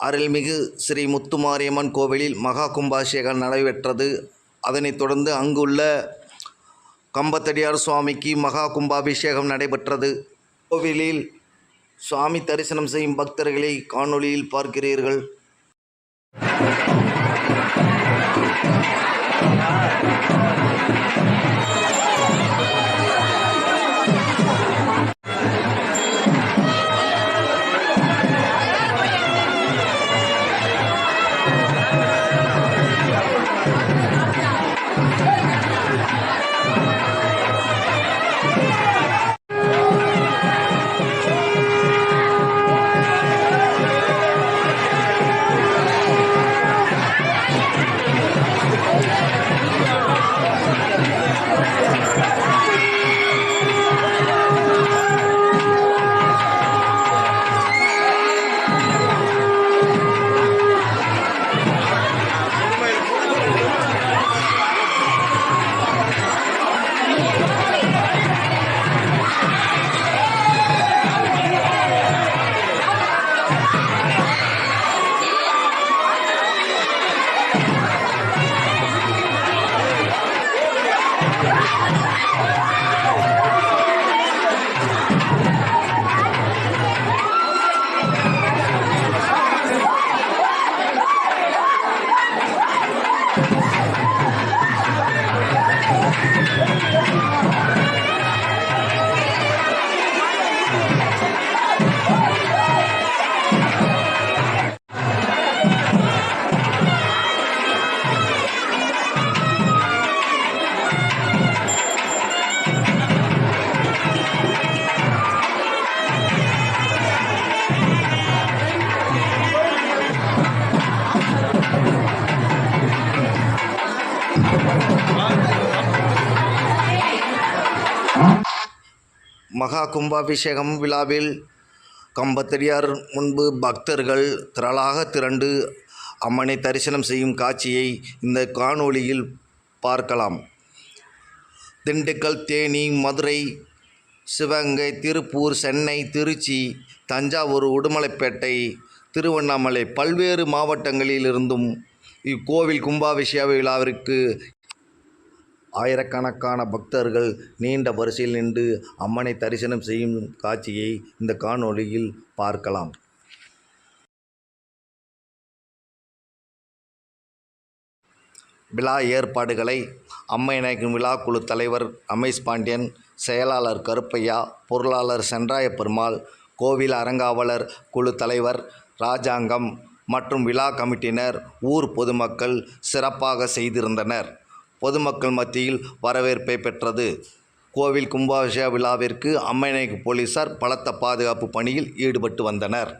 அருள்மிகு ஸ்ரீ முத்துமாரியம்மன் கோவிலில் மகா கும்பாபிஷேகம் நடைபெற்றது. அதனைத் தொடர்ந்து அங்குள்ள கம்பத்தடியார் சுவாமிக்கு மகா கும்பாபிஷேகம் நடைபெற்றது. கோவிலில் சுவாமி தரிசனம் செய்யும் பக்தர்களை காணொளியில் பார்க்கிறீர்கள். மகா கும்பாபிஷேகம் விழாவில் கம்பத்தடியார் முன்பு பக்தர்கள் திரளாக திரண்டு அம்மனை தரிசனம் செய்யும் காட்சியை இந்த காணொளியில் பார்க்கலாம். திண்டுக்கல், தேனி, மதுரை, சிவகங்கை, திருப்பூர், சென்னை, திருச்சி, தஞ்சாவூர், உடுமலைப்பேட்டை, திருவண்ணாமலை பல்வேறு மாவட்டங்களிலிருந்தும் இக்கோவில் கும்பாபிஷேக விழாவிற்கு ஆயிரக்கணக்கான பக்தர்கள் நீண்ட வரிசையில் நின்று அம்மனை தரிசனம் செய்யும் காட்சியை இந்த காணொளியில் பார்க்கலாம். விழா ஏற்பாடுகளை அம்மைநாயக்கன் விழாக்குழு தலைவர் ரமேஷ் பாண்டியன், செயலாளர் கருப்பையா, பொருளாளர் சென்றாய பெருமாள், கோவில் அறங்காவலர் குழு தலைவர் ராஜாங்கம் மற்றும் விழா கமிட்டியினர், ஊர் பொதுமக்கள் சிறப்பாக செய்திருந்தனர். பொதுமக்கள் மத்தியில் வரவேற்பை பெற்றது. கோவில் கும்பாபிஷேக விழாவிற்கு அம்மைநாயக்கன் போலீசார் பலத்த பாதுகாப்பு பணியில் ஈடுபட்டு வந்தனர்.